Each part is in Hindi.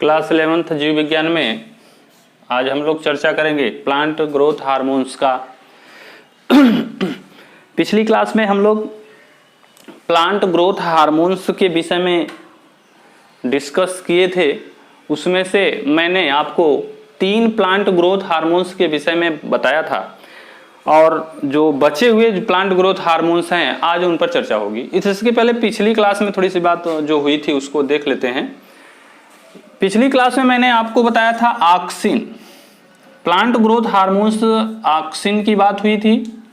क्लास 11th जीव विज्ञान में आज हम लोग चर्चा करेंगे प्लांट ग्रोथ हार्मोन्स का। पिछली क्लास में हम लोग प्लांट ग्रोथ हार्मोन्स के विषय में डिस्कस किए थे। उसमें से मैंने आपको 3 प्लांट ग्रोथ हार्मोन्स के विषय में बताया था और जो बचे हुए प्लांट ग्रोथ हार्मोन्स हैं आज उन पर चर्चा होगी। इसके पहले पिछली क्लास में थोड़ी सी बात जो हुई थी उसको देख लेते हैं। पिछली क्लास में मैंने आपको बताया था auxin, plant growth hormones auxin की बात हुई थी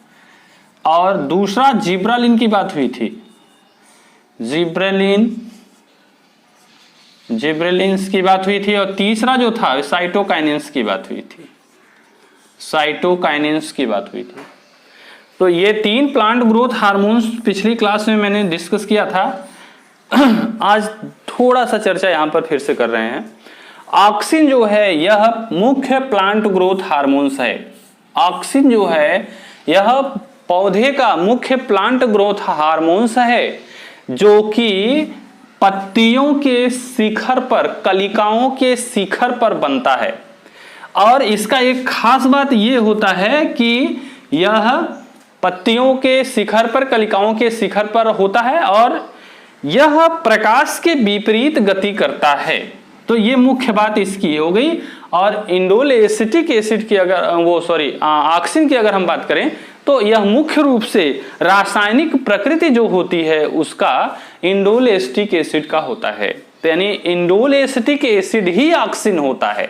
और दूसरा जिब्रालिन की बात हुई थी। जिब्रेलिन्स की बात हुई थी और तीसरा जो था साइटोकाइनेंस की बात हुई थी। साइटोकाइनेंस की बात हुई थी। तो ये 3 प्लांट ग्रोथ हार्मोन्स पिछली क्लास में मैंने डिस्कस किया था। आज थोड़ा सा चर्चा यहां पर फिर से कर रहे हैं। ऑक्सिन जो है यह मुख्य प्लांट ग्रोथ हार्मोन्स है। ऑक्सिन जो है यह पौधे का मुख्य प्लांट ग्रोथ हार्मोन्स है जो कि पत्तियों के शिखर पर, कलिकाओं के शिखर पर बनता है। और इसका एक खास बात यह होता है कि यह पत्तियों के शिखर पर, कलिकाओं के शिखर पर होता है और यह प्रकाश के विपरीत गति करता है। तो ये मुख्य बात इसकी हो गई। और इंडोल एसिटिक एसिड की अगर ऑक्सिन की अगर हम बात करें तो यह मुख्य रूप से रासायनिक प्रकृति जो होती है उसका इंडोल एसिटिक एसिड का होता है। तो यानी इंडोल एसिटिक एसिड ही ऑक्सिन होता है।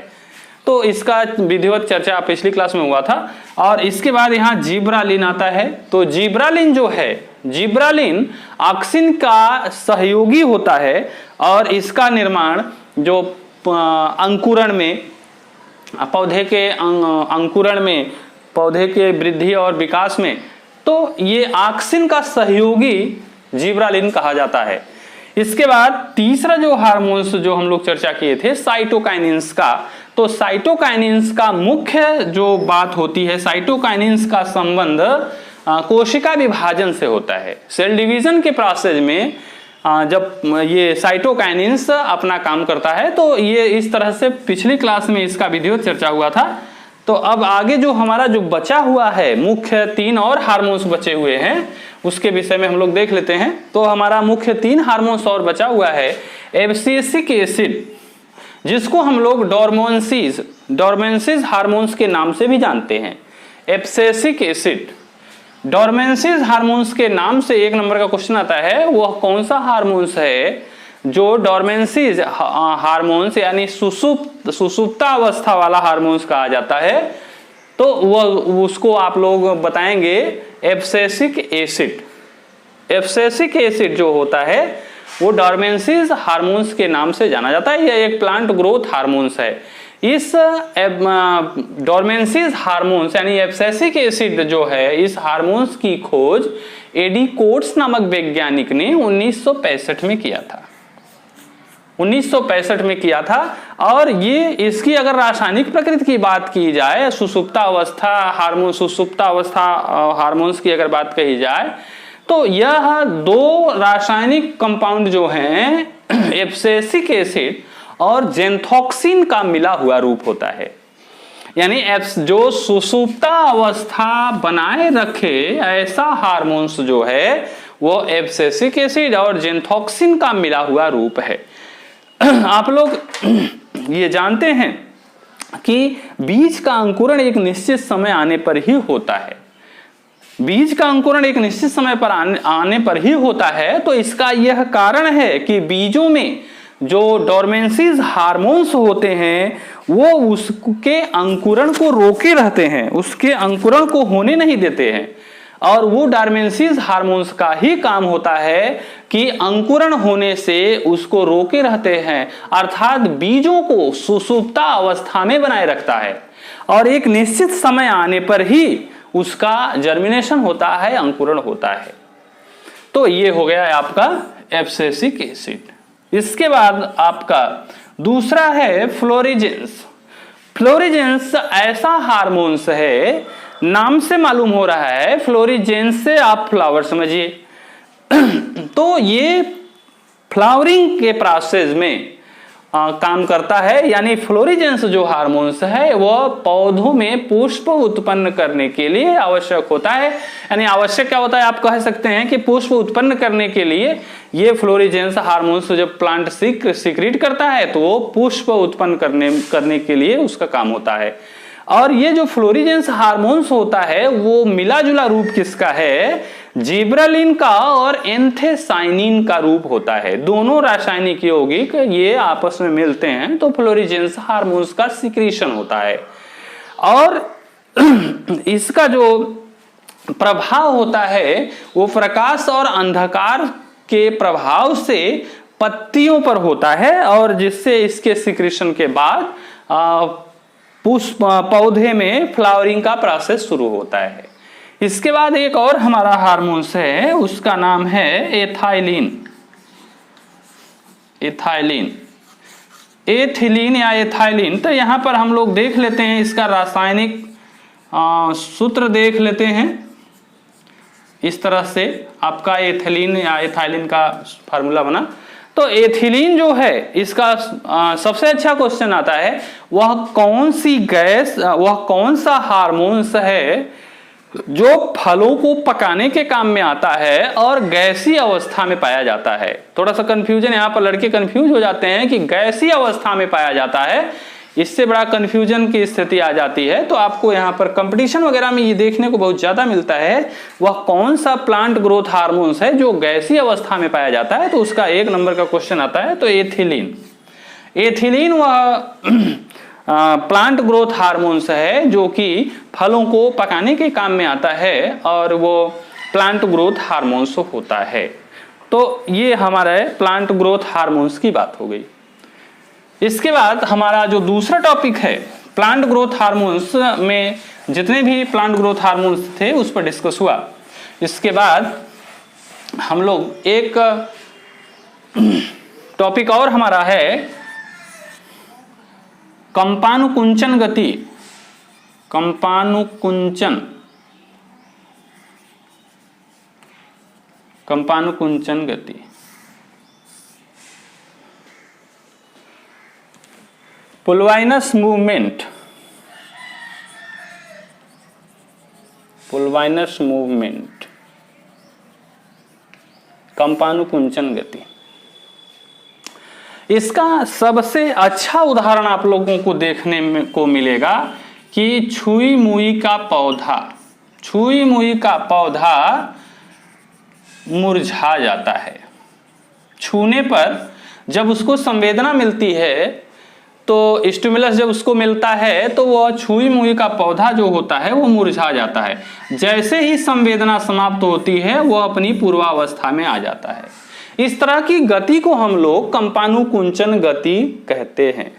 तो इसका विधिवत चर्चा पिछली क्लास में हुआ था। और इसके बाद यहाँ जिब्रालिन आता है। तो जिब्रालिन जो है, जिब्रालिन ऑक्सिन का सहयोगी होता है और इसका निर्माण जो अंकुरण में, पौधे के अंकुरण में, पौधे के वृद्धि और विकास में, तो ये ऑक्सिन का सहयोगी जिब्रालिन कहा जाता है। इसके बाद तीसरा जो हार्मोन्स जो हम लोग चर्चा किए थे साइटोकाइनेंस का। तो साइटोकाइनेंस का मुख्य जो बात होती है, साइटोकाइनेंस का संबंध कोशिका विभाजन से होता है। सेल डिवीजन के प्रोसेस में जब ये साइटोकाइनेंस अपना काम करता है तो ये इस तरह से पिछली क्लास में इसका विधिवत चर्चा हुआ था। तो अब आगे जो हमारा जो बचा हुआ है, मुख्य 3 और हार्मोन्स बचे हुए हैं उसके विषय में हम लोग देख लेते हैं। तो हमारा मुख्य 3 हार्मोन्स और बचा हुआ है। एब्सिसिक एसिड, जिसको हम लोग डोरमेंसिस हार्मोन्स के नाम से भी जानते हैं। एब्सिसिक एसिड, डोरमेंसिस हार्मोन्स के नाम से 1 नंबर का क्वेश्चन आता है। वह कौन सा हार्मोन्स है जो डोरमेंसिस हार्मोन्स यानी सुसुप्ता अवस्था वाला हार्मोन्स कहा जाता है। तो वह उसको आप लोग बताएंगे एब्सिसिक एसिड। एब्सिसिक एसिड जो होता है वो डोरमेंसिस हार्मोन्स के नाम से जाना जाता है। यह एक प्लांट ग्रोथ हार्मोन्स है। इस डोरमेंसिस हार्मोन्स यानी एब्सिसिक एसिड जो है, इस हार्मोन्स की खोज एडी कोट्स नामक वैज्ञानिक ने 1965 में किया था। 1965 में किया था। और ये इसकी अगर रासायनिक प्रकृति की बात की जाए, सुसुप्ता अवस्था हार्मोन्स की अगर बात कही जाए तो यह 2 रासायनिक कंपाउंड जो हैं एब्सिसिक एसिड और जेंथोक्सिन का मिला हुआ रूप होता है। यानी जो सुसुप्ता अवस्था बनाए रखे ऐसा हार्मोन्स जो है वो एब्सिसिक एसिड और जेंथोक्सिन का मिला हुआ रूप है। आप लोग ये जानते हैं कि बीज का अंकुरण एक निश्चित समय आने पर ही होता है। बीज का अंकुरण एक निश्चित समय पर आने पर ही होता है। तो इसका यह कारण है कि बीजों में जो डोरमेंसिस हार्मोन्स होते हैं वो उसके अंकुरण को रोके रहते हैं, उसके अंकुरण को होने नहीं देते हैं। और वो डोरमेंसिस हार्मोन्स का ही काम होता है कि अंकुरण होने से उसको रोके रहते हैं, अर्थात बीजों को सुसुप्ता अवस्था में बनाए रखता है और एक निश्चित समय आने पर ही उसका जर्मिनेशन होता है, अंकुरण होता है। तो ये हो गया आपका एब्सिसिक एसिड। इसके बाद आपका दूसरा है फ्लोरिजेंस। फ्लोरिजेंस ऐसा हार्मोन्स है, नाम से मालूम हो रहा है, फ्लोरिजेंस से आप फ्लावर समझिए। तो ये फ्लावरिंग के प्रोसेस में काम करता है, यानी फ्लोरिजेंस जो हार्मोन्स है वह पौधों में पुष्प उत्पन्न करने के लिए आवश्यक होता है। यानी आवश्यक क्या होता है, आप कह सकते हैं कि पुष्प उत्पन्न करने के लिए ये फ्लोरिजेंस हार्मोन्स जब प्लांट सीक्रेट करता है तो वो पुष्प उत्पन्न करने के लिए उसका काम होता है। और ये जो फ्लोरिजेंस हार्मोन्स होता है वो मिला जुला रूप किसका है, जिब्रेलिन का और एंथेसाइनिन का रूप होता है। दोनों रासायनिक यौगिक ये आपस में मिलते हैं तो फ्लोरिजेंस हार्मोन्स का सिक्रीशन होता है। और इसका जो प्रभाव होता है वो प्रकाश और अंधकार के प्रभाव से पत्तियों पर होता है, और जिससे इसके सिक्रीशन के बाद पुष्प पौधे में फ्लावरिंग का प्रोसेस शुरू होता है। इसके बाद एक और हमारा हार्मोन्स है, उसका नाम है एथाइलिन। एथिलीन या एथाइलिन। तो यहां पर हम लोग देख लेते हैं इसका रासायनिक सूत्र देख लेते हैं। इस तरह से आपका एथिलीन या एथाइलिन का फार्मूला बना। तो एथिलीन जो है इसका सबसे अच्छा क्वेश्चन आता है, वह कौन सी गैस, वह कौन सा हार्मोन्स है जो फलों को पकाने के काम में आता है और गैसीय अवस्था में पाया जाता है। थोड़ा सा कंफ्यूजन यहाँ पर लड़के कंफ्यूज हो जाते हैं कि गैसीय अवस्था में पाया जाता है, इससे बड़ा कंफ्यूजन की स्थिति आ जाती है। तो आपको यहाँ पर कंपटीशन वगैरह में ये देखने को बहुत ज्यादा मिलता है, वह कौन सा प्लांट ग्रोथ हार्मोन्स है जो गैसीय अवस्था में पाया जाता है। तो उसका 1 नंबर का क्वेश्चन आता है। तो एथिलीन वह प्लांट ग्रोथ हार्मोन्स है जो कि फलों को पकाने के काम में आता है और वो प्लांट ग्रोथ हार्मोन्स होता है। तो ये हमारे प्लांट ग्रोथ हार्मोन्स की बात हो गई। इसके बाद हमारा जो दूसरा टॉपिक है, प्लांट ग्रोथ हार्मोन्स में जितने भी प्लांट ग्रोथ हार्मोन्स थे उस पर डिस्कस हुआ। इसके बाद हम लोग एक टॉपिक और हमारा है कंपानुकुंचन गति। कंपानुकुंचन गति। पुलवाइनस मूवमेंट। कंपानुकुंचन गति। इसका सबसे अच्छा उदाहरण आप लोगों को देखने को मिलेगा कि छुई मुई का पौधा मुरझा जाता है। छूने पर जब उसको संवेदना मिलती है, तो स्टिमुलस जब उसको मिलता है तो वह छुई मुई का पौधा जो होता है वो मुरझा जाता है। जैसे ही संवेदना समाप्त होती है वह अपनी पूर्वावस्था में आ जाता है। इस तरह की गति को हम लोग कंपानुकुंचन गति कहते हैं।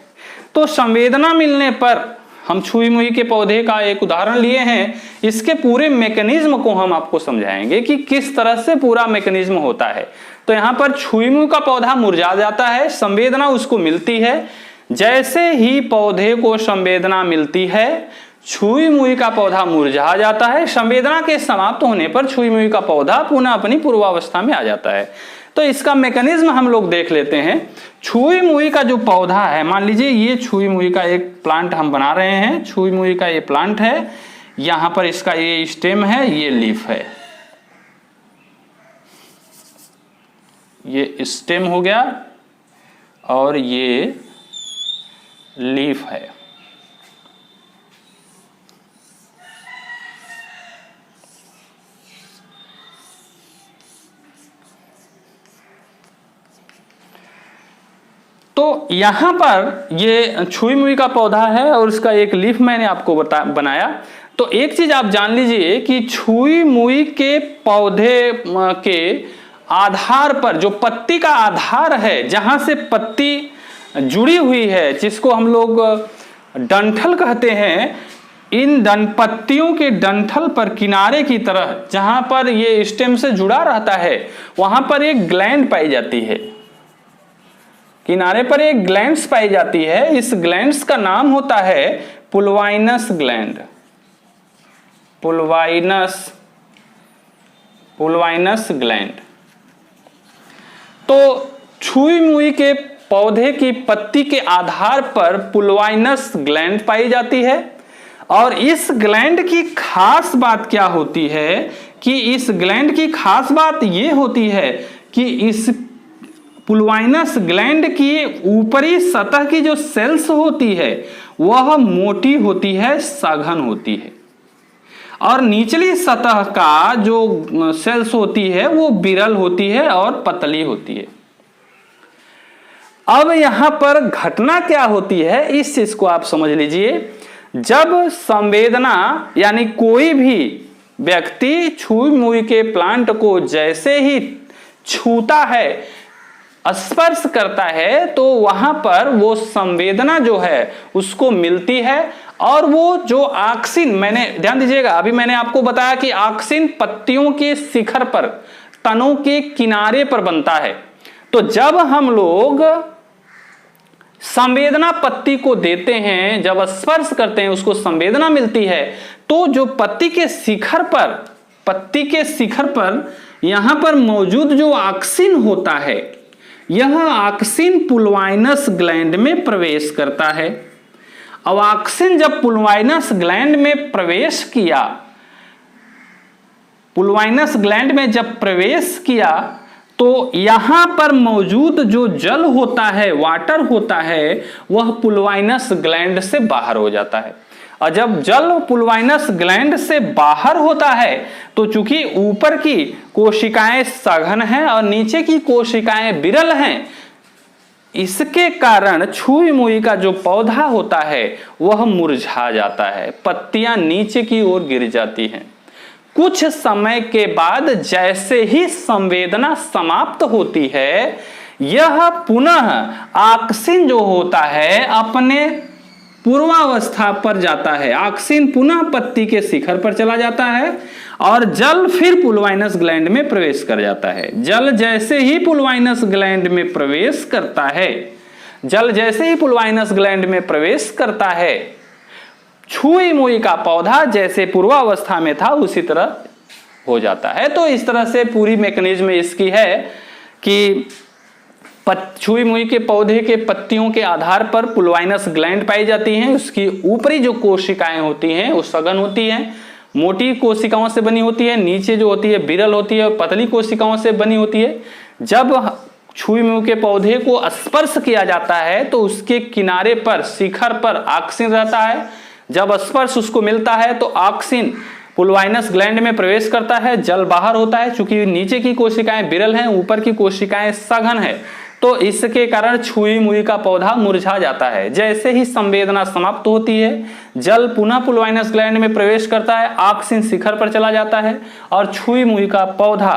तो संवेदना मिलने पर हम छुई मुई के पौधे का एक उदाहरण लिए हैं, इसके पूरे मैकेनिज्म को हम आपको समझाएंगे कि किस तरह से पूरा मैकेनिज्म होता है। तो यहाँ पर छुई मुई का पौधा मुरझा जाता है, संवेदना उसको मिलती है। जैसे ही पौधे को संवेदना मिलती है, छुई मुई का पौधा मुरझा जाता है। संवेदना के समाप्त होने पर छुई मुई का पौधा पुनः अपनी पूर्वावस्था में आ जाता है। तो इसका मैकेनिज्म हम लोग देख लेते हैं। छुई मुई का जो पौधा है, मान लीजिए ये छुई मुई का एक प्लांट हम बना रहे हैं। छुई मुई का ये प्लांट है, यहां पर इसका ये स्टेम है, ये लीफ है, ये स्टेम हो गया और ये लीफ है। तो यहां पर ये छुई मुई का पौधा है और इसका एक लीफ मैंने आपको बनाया। तो एक चीज आप जान लीजिए कि छुई मुई के पौधे के आधार पर जो पत्ती का आधार है, जहां से पत्ती जुड़ी हुई है, जिसको हम लोग डंठल कहते हैं, इन पत्तियों के डंठल पर किनारे की तरह जहां पर ये स्टेम से जुड़ा रहता है, वहां पर एक ग्लैंड पाई जाती है। किनारे पर एक ग्लैंड्स पाई जाती है। इस ग्लैंड्स का नाम होता है पुलवाइनस ग्लैंड। पुलवाइनस ग्लैंड। तो छुई मुई के पौधे की पत्ती के आधार पर पुलवाइनस ग्लैंड पाई जाती है। और इस ग्लैंड की खास बात क्या होती है कि इस ग्लैंड की खास बात यह होती है कि इस पुलवाइनस ग्लैंड की ऊपरी सतह की जो सेल्स होती है वह मोटी होती है, सघन होती है, और निचली सतह का जो सेल्स होती है वो विरल होती है और पतली होती है। अब यहां पर घटना क्या होती है इस चीज को आप समझ लीजिए। जब संवेदना यानी कोई भी व्यक्ति छुई मुई के प्लांट को जैसे ही छूता है, स्पर्श करता है, तो वहां पर वो संवेदना जो है उसको मिलती है। और वो जो ऑक्सिन, मैंने ध्यान दीजिएगा, अभी मैंने आपको बताया कि ऑक्सिन पत्तियों के शिखर पर, तनों के किनारे पर बनता है। तो जब हम लोग संवेदना पत्ती को देते हैं, जब स्पर्श करते हैं उसको संवेदना मिलती है, तो जो पत्ती के शिखर पर यहां पर मौजूद जो ऑक्सिन होता है, यह ऑक्सिन पुलवाइनस ग्लैंड में प्रवेश करता है। अब ऑक्सिन जब पुलवाइनस ग्लैंड में प्रवेश किया, पुलवाइनस ग्लैंड में जब प्रवेश किया, तो यहां पर मौजूद जो जल होता है, वाटर होता है, वह पुलवाइनस ग्लैंड से बाहर हो जाता है। और जब जल पुलवाइनस ग्लैंड से बाहर होता है तो चूंकि ऊपर की कोशिकाएं सघन हैं और नीचे की कोशिकाएं विरल हैं, इसके कारण छुई मुई का जो पौधा होता है वह मुरझा जाता है, पत्तियां नीचे की ओर गिर जाती हैं। कुछ समय के बाद जैसे ही संवेदना समाप्त होती है, यह पुनः ऑक्सिन जो होता है अपने पूर्वावस्था पर जाता है। ऑक्सिन पुनः पत्ती के शिखर पर चला जाता है और जल फिर पुलवाइनस ग्लैंड में प्रवेश कर जाता है। जल जैसे ही पुलवाइनस ग्लैंड में प्रवेश करता है, जल जैसे ही पुलवाइनस ग्लैंड में प्रवेश करता है, छुई मुई का पौधा जैसे पूर्वावस्था में था उसी तरह हो जाता है। तो इस तरह से पूरी मैकेनिज्म इसकी है कि छुई मुई के पौधे के पत्तियों के आधार पर पुलवाइनस ग्लैंड पाई जाती हैं। उसकी ऊपरी जो कोशिकाएं होती हैं वो सघन होती हैं, मोटी कोशिकाओं से बनी होती है, नीचे जो होती है विरल होती है और पतली कोशिकाओं से बनी होती है। जब छुई मुई के पौधे को स्पर्श किया जाता है तो उसके किनारे पर, शिखर पर ऑक्सिन रहता है। जब स्पर्श उसको मिलता है तो ऑक्सिन पुलवाइनस ग्लैंड में प्रवेश करता है, जल बाहर होता है। चूंकि नीचे की कोशिकाएं विरल हैं, ऊपर की कोशिकाएं सघन है, तो इसके कारण छुई मुई का पौधा मुरझा जाता है। जैसे ही संवेदना समाप्त होती है, जल पुनः पुलवाइनस ग्लैंड में प्रवेश करता है, ऑक्सिन शिखर पर चला जाता है और छुई मुई का पौधा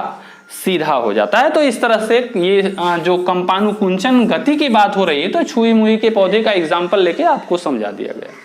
सीधा हो जाता है। तो इस तरह से ये जो कंपानुकुंचन गति की बात हो रही है, तो छुई मुई के पौधे का एग्जाम्पल लेके आपको समझा दिया गया।